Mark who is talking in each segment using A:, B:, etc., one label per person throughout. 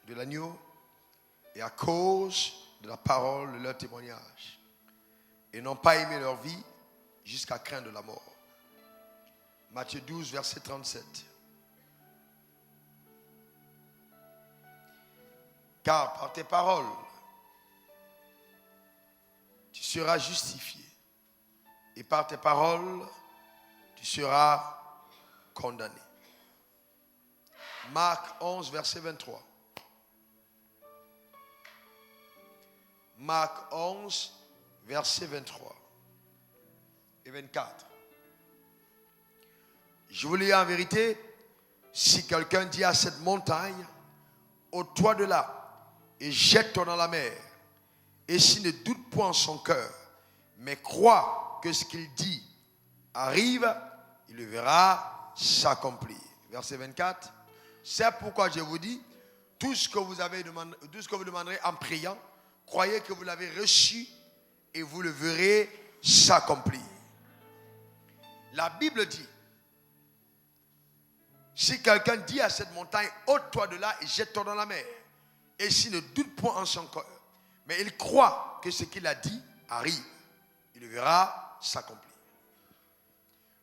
A: de l'agneau et à cause de la parole de leur témoignage. Et n'ont pas aimé leur vie jusqu'à craindre la mort. Matthieu 12, verset 37. Car par tes paroles, tu seras justifié. Et par tes paroles, tu seras condamné. Marc 11, verset 23. Marc 11, verset 23 et 24. Je vous le dis en vérité, si quelqu'un dit à cette montagne, ôte-toi de là et jette-toi dans la mer, et s'il ne doute point en son cœur, mais croit que ce qu'il dit arrive, il le verra s'accomplir. Verset 24. C'est pourquoi je vous dis, tout ce que vous demanderez en priant, croyez que vous l'avez reçu et vous le verrez s'accomplir. La Bible dit, si quelqu'un dit à cette montagne, ôte-toi de là et jette-toi dans la mer, et s'il ne doute point en son cœur, mais il croit que ce qu'il a dit arrive, il le verra s'accomplir.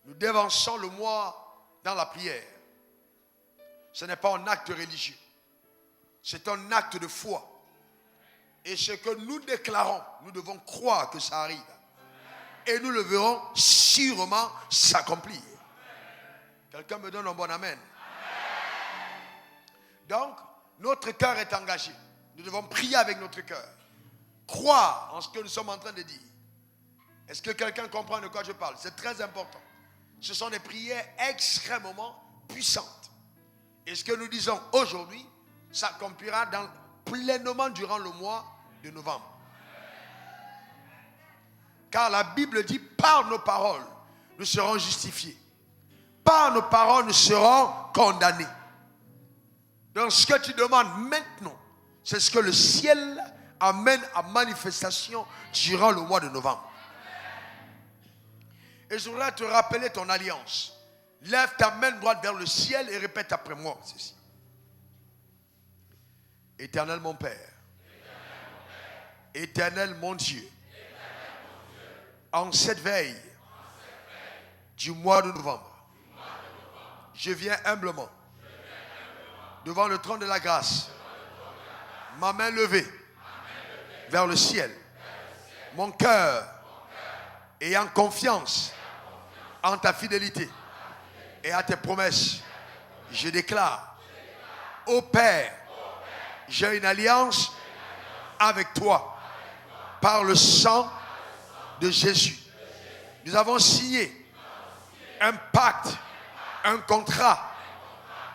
A: Nous dévançons le mois dans la prière. Ce n'est pas un acte religieux, c'est un acte de foi. Et ce que nous déclarons, nous devons croire que ça arrive. Et nous le verrons sûrement s'accomplir. Quelqu'un me donne un bon amen. Donc, notre cœur est engagé. Nous devons prier avec notre cœur. Croire en ce que nous sommes en train de dire. Est-ce que quelqu'un comprend de quoi je parle? C'est très important. Ce sont des prières extrêmement puissantes. Et ce que nous disons aujourd'hui s'accomplira pleinement durant le mois de novembre. Car la Bible dit, par nos paroles, nous serons justifiés. Par nos paroles, nous serons condamnés. Donc ce que tu demandes maintenant, c'est ce que le ciel amène à manifestation durant le mois de novembre. Et je voudrais te rappeler ton alliance. Lève ta main droite vers le ciel et répète après moi ceci. Éternel mon Père, Éternel mon Dieu, en cette veille du mois de novembre, je viens humblement devant le trône de la grâce, ma main levée vers le ciel, mon cœur ayant confiance en ta fidélité et à tes promesses, je déclare, ô Père, j'ai une alliance avec toi par le sang de Jésus. Nous avons signé un pacte, un contrat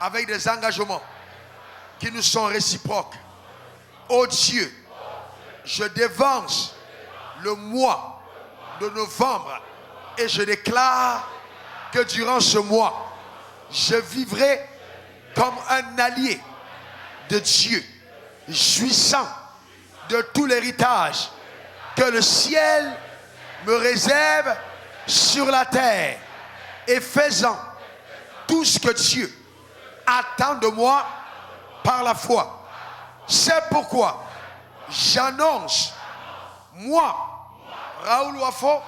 A: avec des engagements qui nous sont réciproques. Ô Dieu, je dévance le mois de novembre et je déclare que durant ce mois, je vivrai comme un allié de Dieu, jouissant de tout l'héritage que le ciel me réserve sur la terre et faisant tout ce que Dieu attend de moi par la foi. C'est pourquoi j'annonce, moi, Raoul Wafo,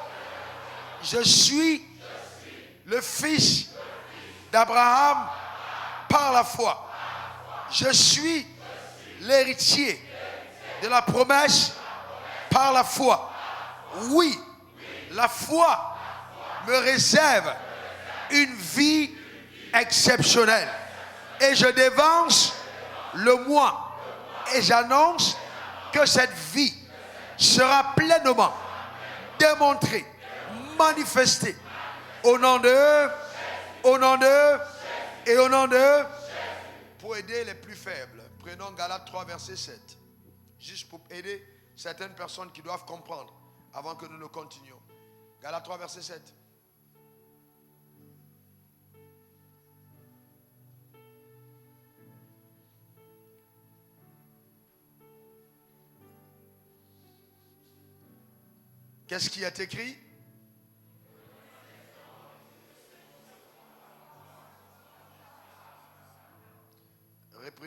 A: je suis le fils d'Abraham par la foi. Je suis l'héritier de la promesse par la foi. Oui, la foi me réserve une vie exceptionnelle. Et je dévance le mois. Et j'annonce que cette vie sera pleinement démontrée, manifestée au nom de, au nom de, et au nom de, pour aider les plus faibles. Prenons Galates 3, verset 7. Juste pour aider certaines personnes qui doivent comprendre avant que nous ne continuions. Galates 3, verset 7. Qu'est-ce qui est écrit?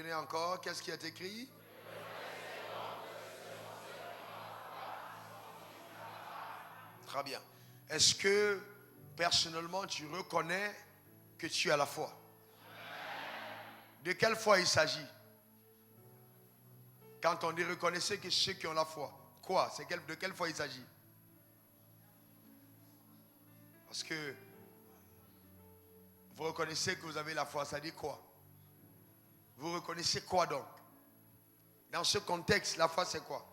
A: Revenez encore. Qu'est-ce qui est écrit? Très bien. Est-ce que personnellement tu reconnais que tu as la foi? De quelle foi il s'agit? Quand on dit reconnaissez que ceux qui ont la foi, quoi? De quelle foi il s'agit? Parce que vous reconnaissez que vous avez la foi, ça dit quoi? Vous reconnaissez quoi donc? Dans ce contexte, la foi c'est quoi?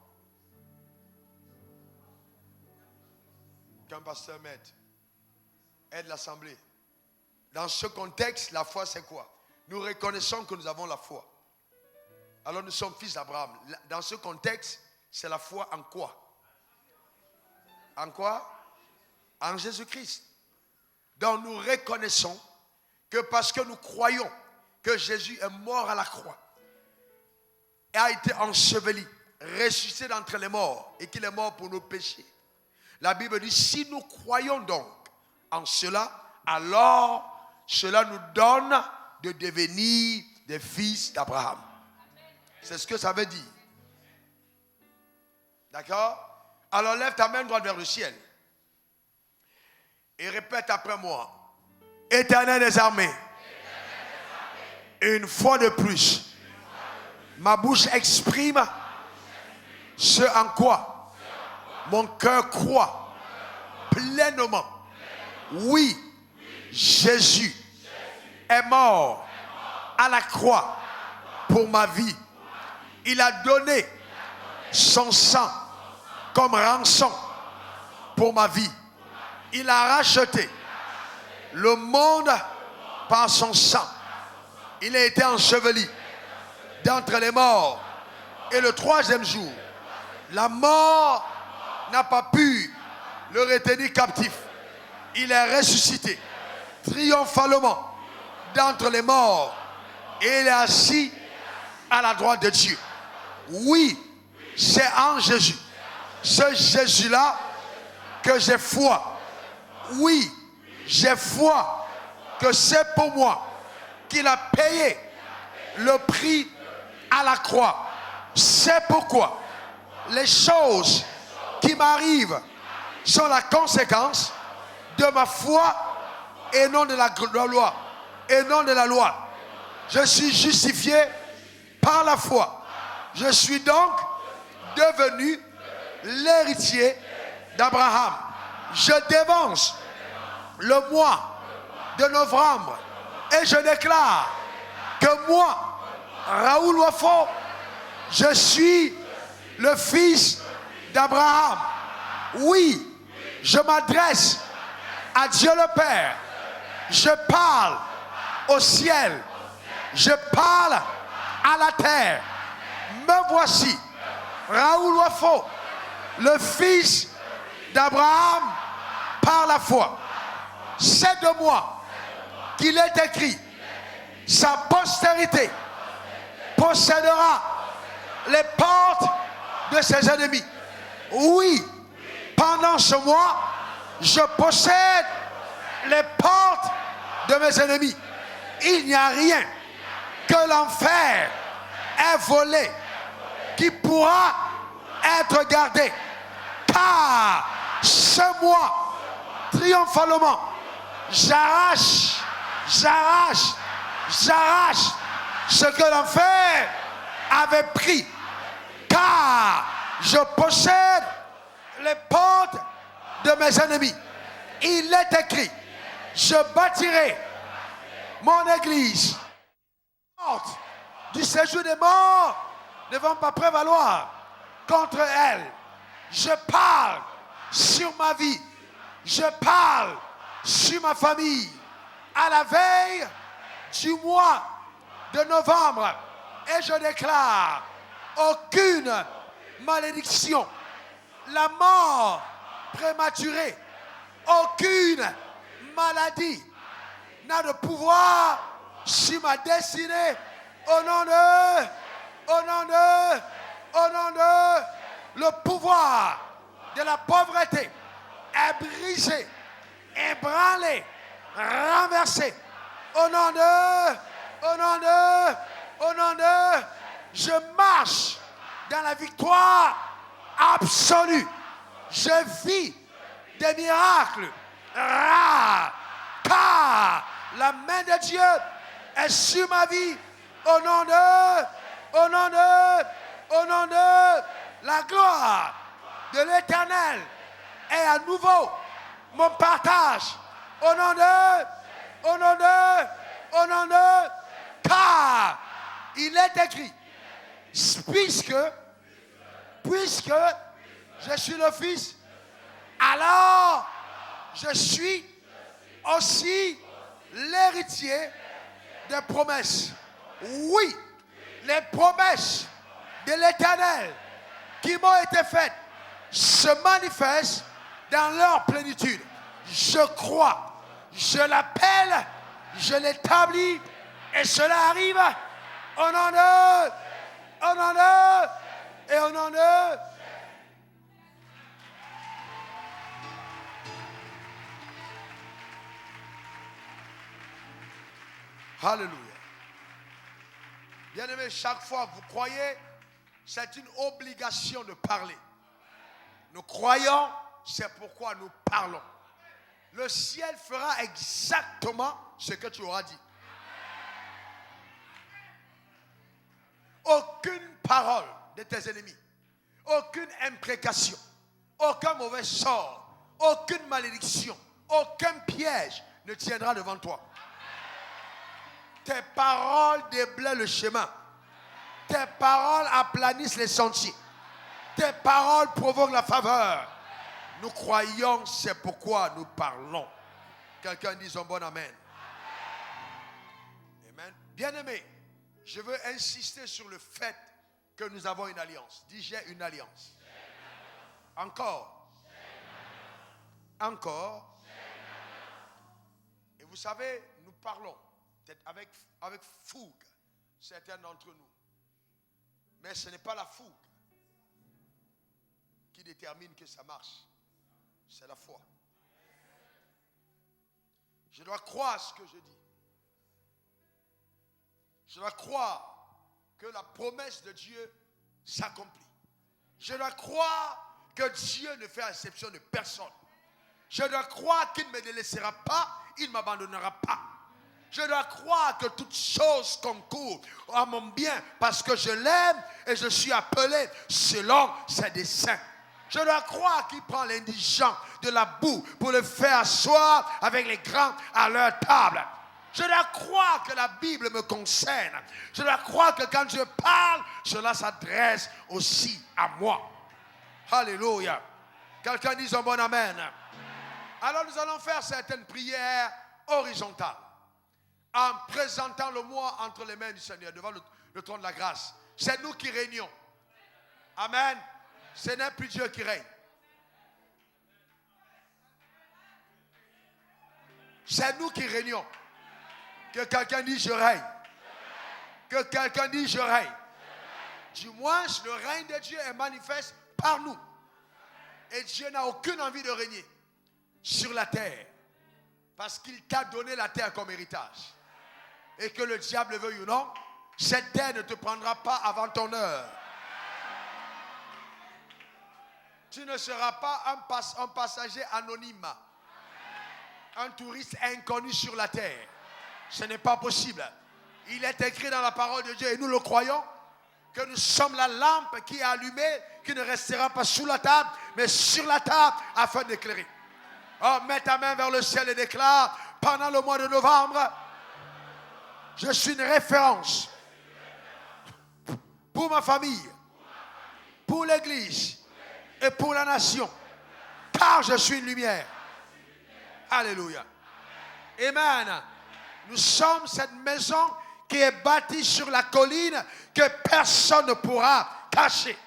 A: Qu'un pasteur m'aide. Aide l'assemblée. Dans ce contexte, la foi c'est quoi? Nous reconnaissons que nous avons la foi. Alors nous sommes fils d'Abraham. Dans ce contexte, c'est la foi en quoi? En quoi? En Jésus-Christ. Donc nous reconnaissons que parce que nous croyons que Jésus est mort à la croix et a été enseveli, ressuscité d'entre les morts et qu'il est mort pour nos péchés. La Bible dit, si nous croyons donc en cela, alors cela nous donne de devenir des fils d'Abraham. C'est ce que ça veut dire. D'accord? Alors lève ta main droite vers le ciel et répète après moi. Éternel des armées, une fois de plus, ma bouche exprime ce en quoi mon cœur croit pleinement. Oui, Jésus est mort à la croix pour ma vie. Il a donné son sang comme rançon pour ma vie. Il a racheté le monde par son sang. Il a été enseveli d'entre les morts. Et le troisième jour, la mort n'a pas pu le retenir captif. Il est ressuscité triomphalement d'entre les morts. Et il est assis à la droite de Dieu. Oui, c'est en Jésus. Ce Jésus-là que j'ai foi. Oui, j'ai foi que c'est pour moi qu'il a payé le prix à la croix. C'est pourquoi les choses qui m'arrivent sont la conséquence de ma foi et non de la loi. Et non de la loi. Je suis justifié par la foi. Je suis donc devenu l'héritier d'Abraham. Je dévance le mois de novembre et je déclare que moi, Raoul Wafo, je suis le fils d'Abraham. Oui, je m'adresse à Dieu le Père. Je parle au ciel. Je parle à la terre. Me voici, Raoul Wafo, le fils d'Abraham par la foi. C'est de moi qu'il est écrit, sa postérité possédera les portes de ses ennemis. Oui, pendant ce mois, je possède les portes de mes ennemis. Il n'y a rien que l'enfer ait volé qui pourra être gardé. Car ce mois, triomphalement, j'arrache ce que l'enfer avait pris. Car je possède les portes de mes ennemis. Il est écrit, je bâtirai mon église. Les portes du séjour des morts ne vont pas prévaloir contre elle. Je parle sur ma vie. Je parle sur ma famille. À la veille du mois de novembre. Et je déclare aucune malédiction. La mort prématurée. Aucune maladie n'a de pouvoir sur ma destinée. Au nom de, le pouvoir de la pauvreté est brisé, ébranlé, renversé. Au nom Au nom de, je marche dans la victoire absolue. Je vis des miracles rares. Car la main de Dieu est sur ma vie. Au nom de la gloire de l'Éternel est à nouveau mon partage. Au nom de, car il est écrit, puisque je suis le Fils, alors je suis aussi l'héritier des promesses. Oui, les promesses de l'Éternel qui m'ont été faites se manifestent dans leur plénitude. Je crois, je l'appelle, je l'établis et cela arrive au nom de, et au nom de. Alléluia. Bien-aimés, chaque fois que vous croyez, c'est une obligation de parler. Nous croyons, c'est pourquoi nous parlons. Le ciel fera exactement ce que tu auras dit. Aucune parole de tes ennemis, aucune imprécation, aucun mauvais sort, aucune malédiction, aucun piège ne tiendra devant toi. Tes paroles déblaient le chemin. Tes paroles aplanissent les sentiers. Tes paroles provoquent la faveur. Nous croyons, c'est pourquoi nous parlons. Quelqu'un dit un bon amen. Amen. Bien-aimé, je veux insister sur le fait que nous avons une alliance. Dis, j'ai une alliance. Encore. Encore. Et vous savez, nous parlons. Peut-être avec fougue, certains d'entre nous. Mais ce n'est pas la fougue qui détermine que ça marche. C'est la foi. Je dois croire ce que je dis. Je dois croire que la promesse de Dieu s'accomplit. Je dois croire que Dieu ne fait exception de personne. Je dois croire qu'il ne me délaissera pas, il ne m'abandonnera pas. Je dois croire que toutes choses concourent à mon bien parce que je l'aime et je suis appelé selon ses desseins. Je dois croire qu'il prend l'indigent de la boue pour le faire asseoir avec les grands à leur table. Je dois croire que la Bible me concerne. Je dois croire que quand je parle, cela s'adresse aussi à moi. Alléluia. Quelqu'un dit un bon amen. Alors nous allons faire certaines prières horizontales. En présentant le moi entre les mains du Seigneur, devant le trône de la grâce. C'est nous qui régnons. Amen. Ce n'est plus Dieu qui règne. C'est nous qui régnons. Que quelqu'un dise je règne. Que quelqu'un dise je règne. Du moins, le règne de Dieu est manifeste par nous. Et Dieu n'a aucune envie de régner sur la terre. Parce qu'il t'a donné la terre comme héritage. Et que le diable veuille ou non, cette terre ne te prendra pas avant ton heure. Tu ne seras pas un passager anonyme, un touriste inconnu sur la terre. Ce n'est pas possible. Il est écrit dans la parole de Dieu, et nous le croyons, que nous sommes la lampe qui est allumée, qui ne restera pas sous la table, mais sur la table afin d'éclairer. Oh, mets ta main vers le ciel et déclare, pendant le mois de novembre, je suis une référence pour ma famille, pour l'église et pour la nation, car je suis une lumière. Alléluia. Amen. Nous sommes cette maison qui est bâtie sur la colline que personne ne pourra cacher.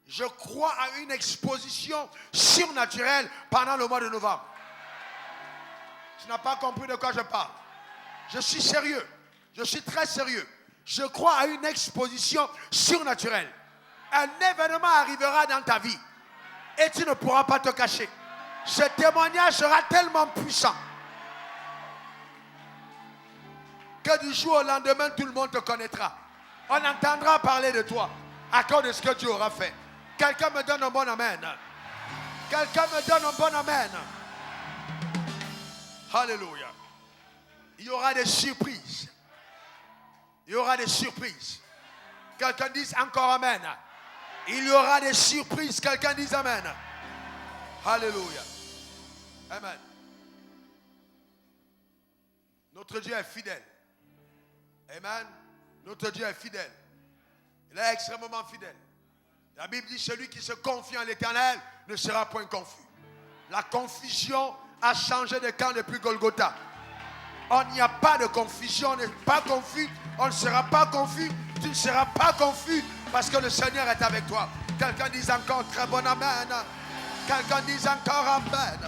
A: Je crois à une exposition surnaturelle pendant le mois de novembre. Tu n'as pas compris de quoi je parle. Je suis sérieux. Je suis très sérieux. Je crois à une exposition surnaturelle. Un événement arrivera dans ta vie et tu ne pourras pas te cacher. Ce témoignage sera tellement puissant que du jour au lendemain, tout le monde te connaîtra. On entendra parler de toi à cause de ce que Dieu aura fait. Quelqu'un me donne un bon amen. Quelqu'un me donne un bon amen. Alléluia. Il y aura des surprises. Il y aura des surprises. Quelqu'un dise encore amen. Il y aura des surprises. Quelqu'un dise amen. Alléluia. Amen. Notre Dieu est fidèle. Amen. Notre Dieu est fidèle. Il est extrêmement fidèle. La Bible dit, celui qui se confie en l'Éternel ne sera point confus. La confusion a changé de camp depuis Golgotha. On n'y a pas de confusion, on n'est pas confus, on ne sera pas confus, tu ne seras pas confus parce que le Seigneur est avec toi. Quelqu'un dise encore très bon amen. Quelqu'un dise encore amen.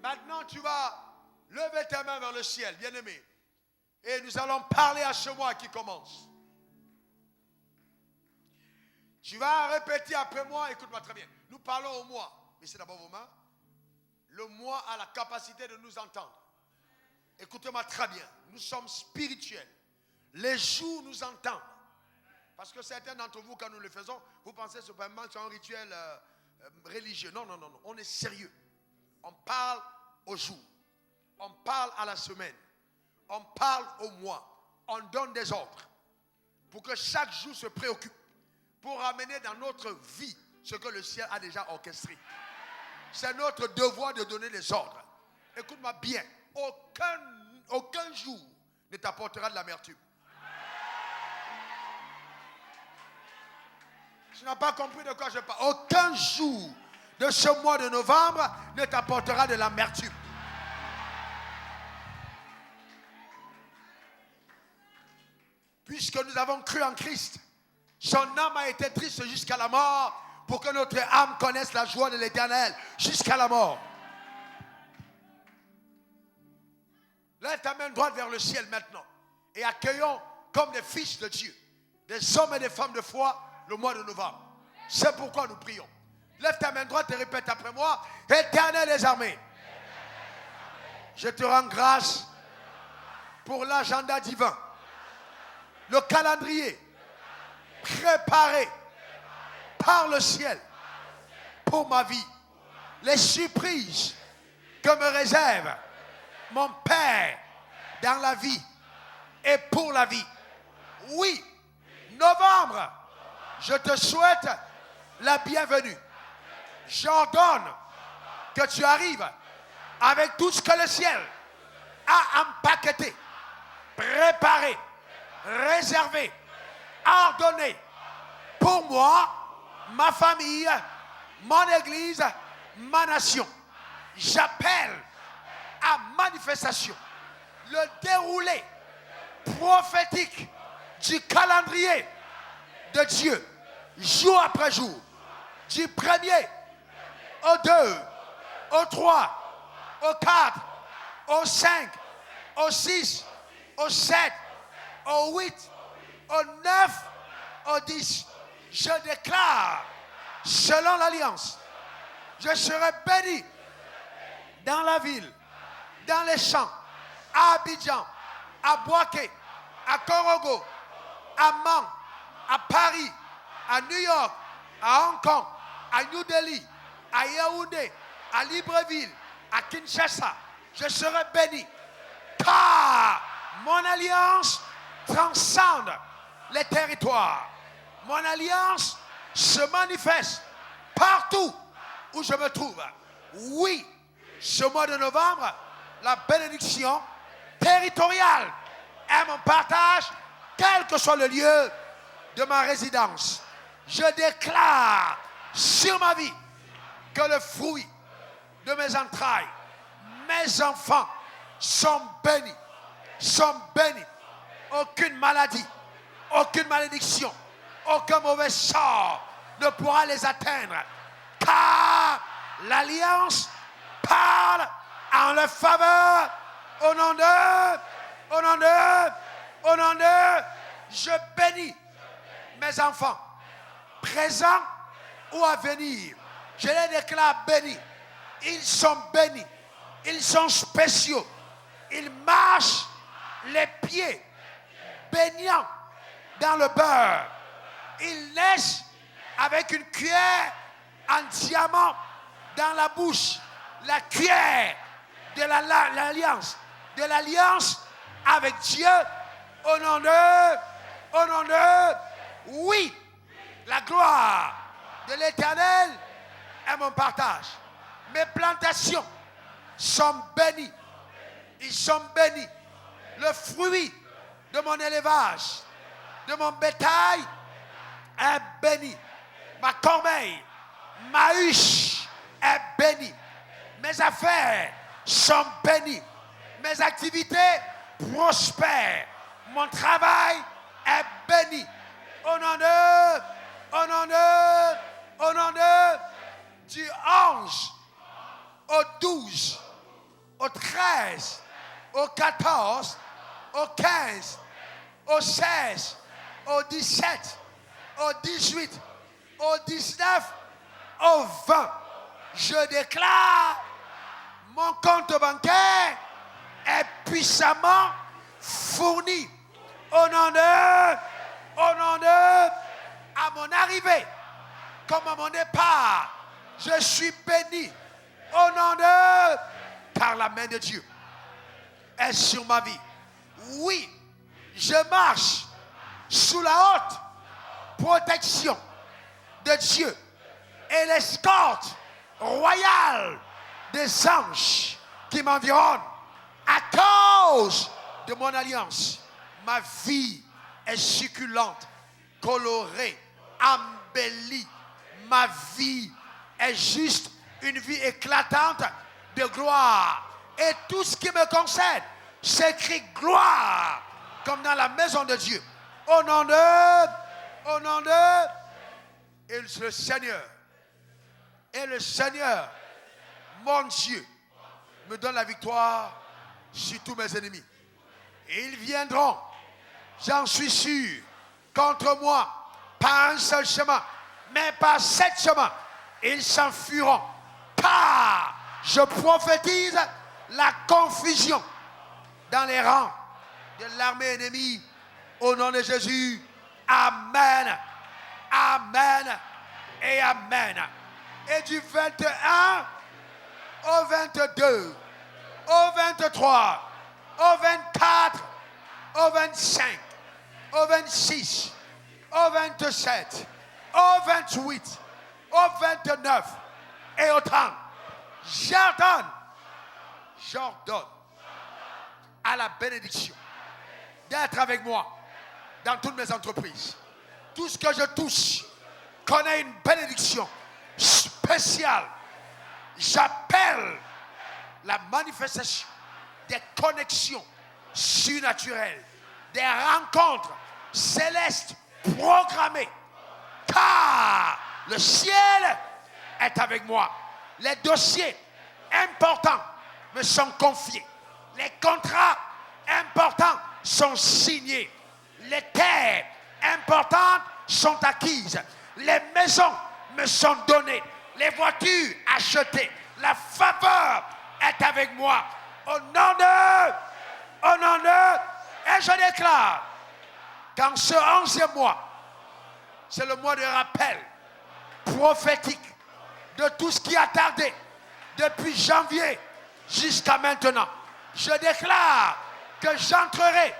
A: Maintenant, tu vas lever tes mains vers le ciel, bien-aimé. Et nous allons parler à ce mois qui commence. Tu vas répéter après moi, écoute-moi très bien. Nous parlons au mois. Mettez d'abord vos mains. Le mois a la capacité de nous entendre. Écoutez-moi très bien. Nous sommes spirituels. Les jours nous entendent. Parce que certains d'entre vous, quand nous le faisons, vous pensez simplement que c'est un rituel religieux. Non, non, non, non. On est sérieux. On parle au jour. On parle à la semaine. On parle au mois. On donne des ordres. Pour que chaque jour se préoccupe. Pour amener dans notre vie ce que le ciel a déjà orchestré. C'est notre devoir de donner des ordres. Écoute-moi bien. Aucun jour ne t'apportera de l'amertume. Tu n'as pas compris de quoi je parle. Aucun jour de ce mois de novembre ne t'apportera de l'amertume. Puisque nous avons cru en Christ, son âme a été triste jusqu'à la mort pour que notre âme connaisse la joie de l'Éternel jusqu'à la mort. Lève ta main droite vers le ciel maintenant et accueillons comme des fils de Dieu, des hommes et des femmes de foi, le mois de novembre. C'est pourquoi nous prions. Lève ta main droite et répète après moi. Éternel des armées, je te rends grâce pour l'agenda divin, le calendrier préparé par le ciel pour ma vie, les surprises que me réserve mon Père dans la vie et pour la vie. Oui, novembre, je te souhaite la bienvenue. J'ordonne que tu arrives avec tout ce que le ciel a empaqueté, préparé, réservé, ordonné pour moi, ma famille, mon église, ma nation. J'appelle à manifestation le déroulé prophétique du calendrier de Dieu, jour après jour, du 1er au 2, au 3, au 4, au 5, au 6, au 7, au 8, au 9, au 10. Je déclare, selon l'alliance, je serai béni dans la ville, dans les champs, à Abidjan, à Boaké, à Korogo, à Mans, à Paris, à New York, à Hong Kong, à New Delhi, à Yaoundé, à Libreville, à Kinshasa. Je serai béni car mon alliance transcende les territoires. Mon alliance se manifeste partout où je me trouve. Oui, ce mois de novembre, la bénédiction territoriale est mon partage, quel que soit le lieu de ma résidence. Je déclare sur ma vie que le fruit de mes entrailles, mes enfants sont bénis, sont bénis. Aucune maladie, aucune malédiction, aucun mauvais sort ne pourra les atteindre, car l'alliance parle en leur faveur. Au nom de, je bénis mes enfants, présents ou à venir. Je les déclare bénis. Ils sont bénis Ils sont spéciaux. Ils marchent les pieds baignant dans le beurre. Ils naissent avec une cuillère en diamant dans la bouche. La cuillère de l'alliance. De l'alliance avec Dieu. Au nom de, oui, la gloire de l'Éternel est mon partage. Mes plantations sont bénies. Ils sont bénis. Le fruit de mon élevage, de mon bétail est béni. Ma corbeille, ma huche est bénie. Mes affaires sont bénies. Mes activités prospèrent. Mon travail est béni. Au nom du 11, au 12, au 13, au 14, au 15, au 16, au 17, au 18, au 19, au 20. Je déclare, mon compte bancaire est puissamment fourni. Au nom de, à mon arrivée, comme à mon départ, je suis béni. Au nom de, car la main de Dieu est sur ma vie. Oui, je marche sous la haute protection de Dieu et l'escorte royale des anges qui m'environnent à cause de mon alliance. Ma vie est succulente, colorée, embellie. Ma vie est juste une vie éclatante de gloire. Et tout ce qui me concerne s'écrit gloire, comme dans la maison de Dieu. Au nom de, et le Seigneur, mon Dieu, me donne la victoire sur tous mes ennemis. Et ils viendront, j'en suis sûr, contre moi, par un seul chemin, mais par 7 chemins, ils s'enfuiront. Car je prophétise la confusion dans les rangs de l'armée ennemie. Au nom de Jésus, amen, amen et amen. Et du 21 au 22, au 23, au 24, au 25, au 26, au 27, au 28, au 29 et au 30. J'ordonne à la bénédiction d'être avec moi dans toutes mes entreprises. Tout ce que je touche connaît une bénédiction spéciale. J'appelle la manifestation des connexions surnaturelles, des rencontres célestes programmées, car le ciel est avec moi. Les dossiers importants me sont confiés. Les contrats importants sont signés. Les terres importantes sont acquises. Les maisons me sont données. Les voitures achetées. La faveur est avec moi. Au nom de, et je déclare qu'en ce 11e mois, c'est le mois de rappel prophétique de tout ce qui a tardé depuis janvier jusqu'à maintenant. Je déclare que j'entrerai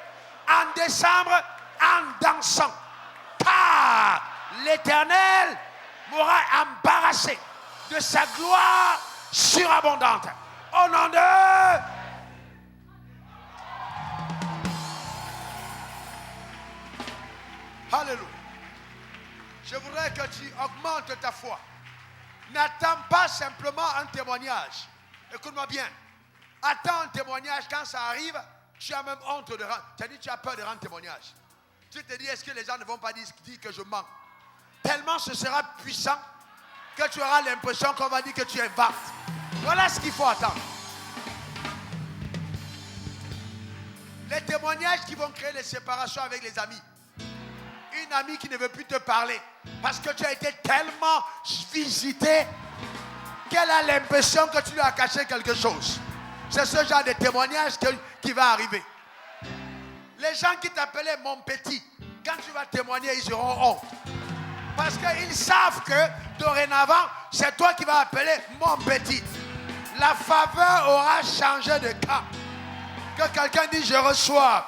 A: en décembre en dansant, car l'Éternel m'aura embarrassé de sa gloire surabondante. Au nom de... Alléluia. Je voudrais que tu augmentes ta foi. N'attends pas simplement un témoignage. Écoute-moi bien. Attends un témoignage, quand ça arrive, tu as même honte de rendre. Tu as dit, tu as peur de rendre témoignage. Tu te dis, est-ce que les gens ne vont pas dire que je mens? Tellement ce sera puissant que tu auras l'impression qu'on va dire que tu inventes. Voilà ce qu'il faut attendre. Les témoignages qui vont créer les séparations avec les amis. Une amie qui ne veut plus te parler parce que tu as été tellement visité qu'elle a l'impression que tu lui as caché quelque chose. C'est ce genre de témoignage qui va arriver. Les gens qui t'appelaient mon petit, quand tu vas témoigner, ils auront honte. Parce qu'ils savent que dorénavant, c'est toi qui vas appeler mon petit. La faveur aura changé de cas. Que quelqu'un dise je reçois.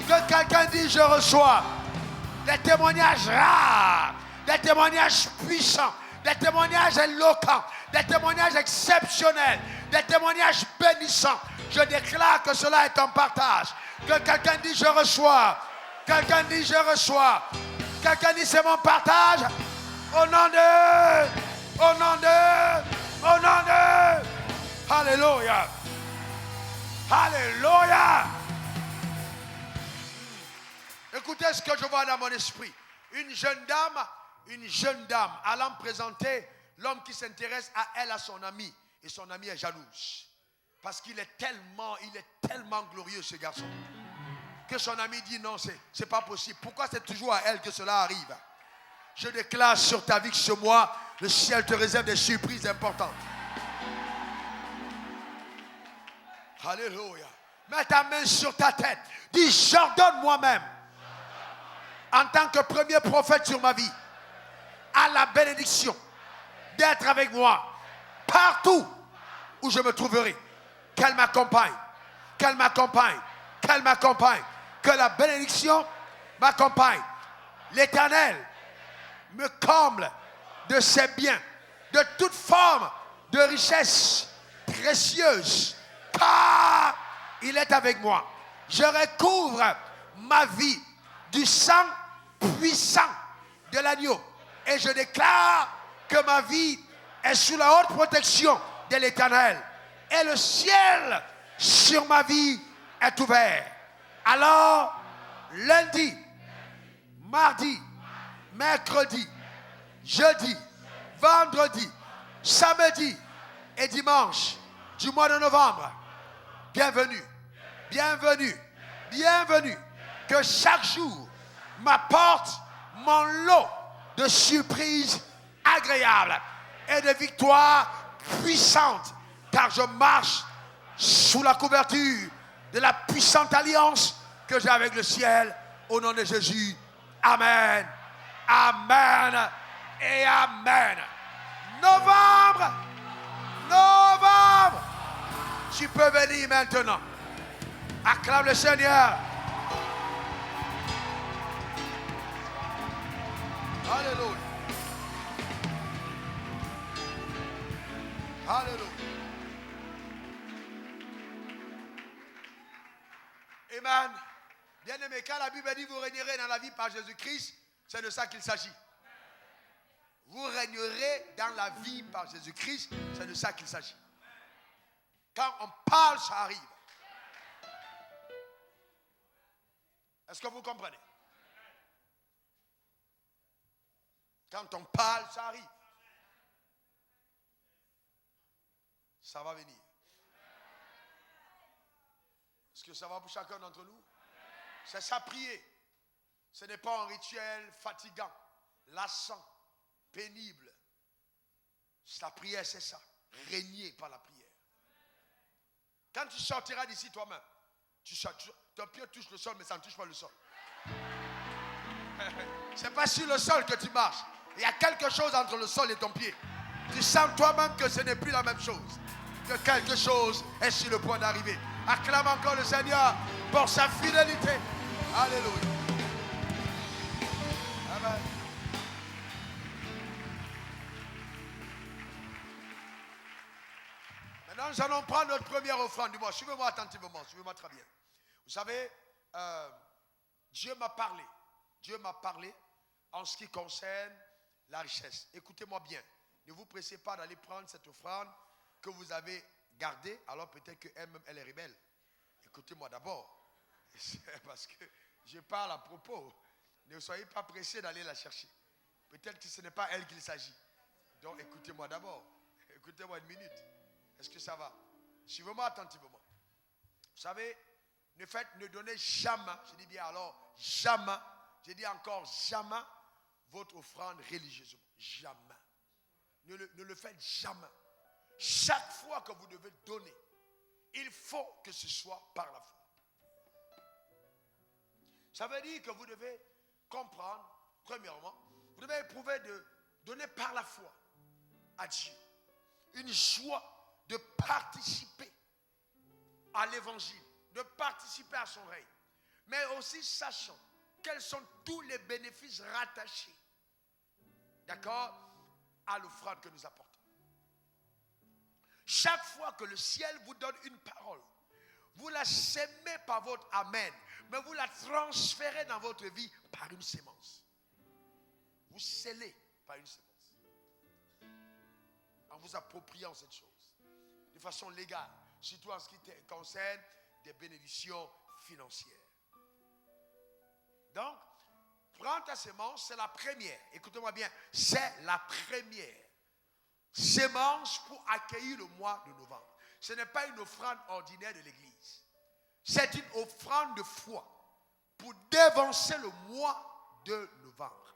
A: Que quelqu'un dise je reçois. Des témoignages rares, des témoignages puissants, des témoignages éloquents, des témoignages exceptionnels, des témoignages bénissants. Je déclare que cela est un partage. Que quelqu'un dise je reçois. Quelqu'un dit je reçois. Quelqu'un dit c'est mon partage. Au nom de. Au nom de. Au nom de. Alléluia. Alléluia. Écoutez ce que je vois dans mon esprit. Une jeune dame allant présenter l'homme qui s'intéresse à elle, à son ami. Et son ami est jalouse. Parce qu'il est tellement glorieux ce garçon. Que son ami dit non, c'est pas possible. Pourquoi c'est toujours à elle que cela arrive? Je déclare sur ta vie que ce mois, le ciel te réserve des surprises importantes. Alléluia. Mets ta main sur ta tête. Dis, j'ordonne moi-même, en tant que premier prophète sur ma vie, à la bénédiction d'être avec moi partout où je me trouverai. Qu'elle m'accompagne, qu'elle m'accompagne, qu'elle m'accompagne. Que la bénédiction m'accompagne. L'Éternel me comble de ses biens, de toute forme de richesse précieuse, car il est avec moi. Je recouvre ma vie du sang puissant de l'agneau et je déclare que ma vie est sous la haute protection de l'Éternel et le ciel sur ma vie est ouvert. Alors, lundi, mardi, mercredi, jeudi, vendredi, samedi et dimanche du mois de novembre, bienvenue, bienvenue, bienvenue. Que chaque jour m'apporte mon lot de surprises agréables et de victoires puissantes, car je marche sous la couverture de la puissante alliance que j'ai avec le ciel, au nom de Jésus. Amen, amen et amen. Novembre, novembre, tu peux venir maintenant. Acclame le Seigneur. Alléluia. Alléluia. Amen. Bien-aimé, quand la Bible dit vous régnerez dans la vie par Jésus-Christ, c'est de ça qu'il s'agit. Vous régnerez dans la vie par Jésus-Christ, c'est de ça qu'il s'agit. Quand on parle, ça arrive. Est-ce que vous comprenez? Quand on parle, ça arrive. Ça va venir. Est-ce que ça va pour chacun d'entre nous? C'est ça, prier. Ce n'est pas un rituel fatigant, lassant, pénible. La prière, c'est ça. Régner par la prière. Quand tu sortiras d'ici toi-même, ton pied touche le sol, mais ça ne touche pas le sol. Ce n'est pas sur le sol que tu marches. Il y a quelque chose entre le sol et ton pied. Tu sens toi-même que ce n'est plus la même chose. Que quelque chose est sur le point d'arriver. Acclame encore le Seigneur pour sa fidélité. Alléluia. Amen. Maintenant, nous allons prendre notre première offrande du mois. Suivez-moi attentivement, suivez-moi très bien. Vous savez, Dieu m'a parlé. Dieu m'a parlé en ce qui concerne la richesse. Écoutez-moi bien. Ne vous pressez pas d'aller prendre cette offrande que vous avez gardée. Alors peut-être qu'elle-même, elle est rebelle. Écoutez-moi d'abord. Parce que je parle à propos. Ne soyez pas pressés d'aller la chercher. Peut-être que ce n'est pas elle qu'il s'agit. Donc écoutez-moi d'abord. Écoutez-moi une minute. Est-ce que ça va? Suivez-moi attentivement. Vous savez, ne donnez jamais, je dis bien alors, jamais, je dis encore jamais, votre offrande religieusement. Jamais. Ne le faites jamais. Chaque fois que vous devez donner, Il faut que ce soit par la foi. Ça veut dire que vous devez comprendre, premièrement, vous devez éprouver de donner par la foi à Dieu une joie de participer à l'évangile, de participer à son règne, mais aussi sachant quels sont tous les bénéfices rattachés, d'accord, à l'offrande que nous apportons. Chaque fois que le ciel vous donne une parole, vous la sémez par votre amen, mais vous la transférez dans votre vie par une sémence. Vous scellez par une sémence. En vous appropriant cette chose. De façon légale. Surtout en ce qui concerne des bénédictions financières. Donc, prends ta sémence, c'est la première. Écoutez-moi bien, c'est la première sémence pour accueillir le mois de novembre. Ce n'est pas une offrande ordinaire de l'église. C'est une offrande de foi pour dévancer le mois de novembre.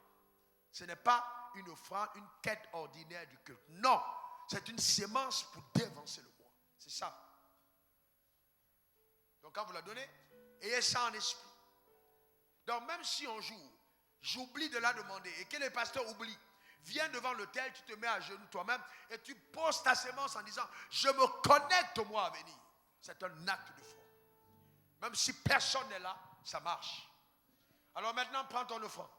A: Ce n'est pas une offrande, une quête ordinaire du culte. Non, c'est une sémence pour dévancer le mois. C'est ça. Donc quand vous la donnez, ayez ça en esprit. Donc même si un jour, j'oublie de la demander et que le pasteur oublie, viens devant l'autel, tu te mets à genoux toi-même et tu poses ta sémence en disant, je me connecte au mois à venir. C'est un acte de foi. Même si personne n'est là, ça marche. Alors maintenant, prends ton offrande.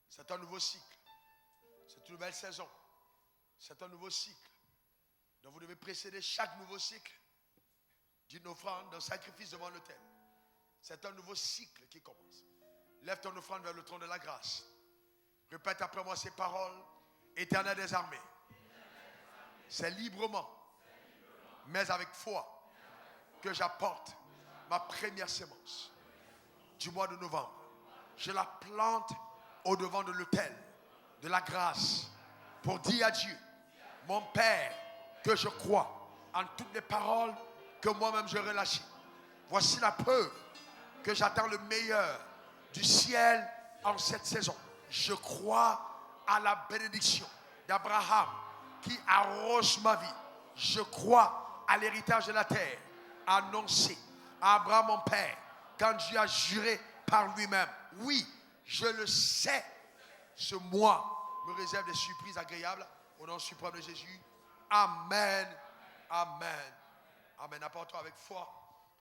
A: C'est un nouveau cycle. C'est une nouvelle saison. C'est un nouveau cycle. Donc vous devez précéder chaque nouveau cycle d'une offrande, d'un sacrifice devant l'autel. C'est un nouveau cycle qui commence. Lève ton offrande vers le trône de la grâce. Répète après moi ces paroles. Éternel des armées. C'est librement, mais avec foi, que j'apporte ma première sémence du mois de novembre. Je la plante au devant de l'autel de la grâce pour dire à Dieu, mon Père, que je crois en toutes les paroles que moi-même je relâche. Voici la preuve que j'attends le meilleur du ciel en cette saison. Je crois à la bénédiction d'Abraham qui arrose ma vie. Je crois à l'héritage de la terre annoncé à Abraham mon Père quand Dieu a juré par lui-même. Oui, je le sais, ce mois me réserve des surprises agréables. Au nom suprême de Jésus. Amen. Amen. Amen. Apportons avec foi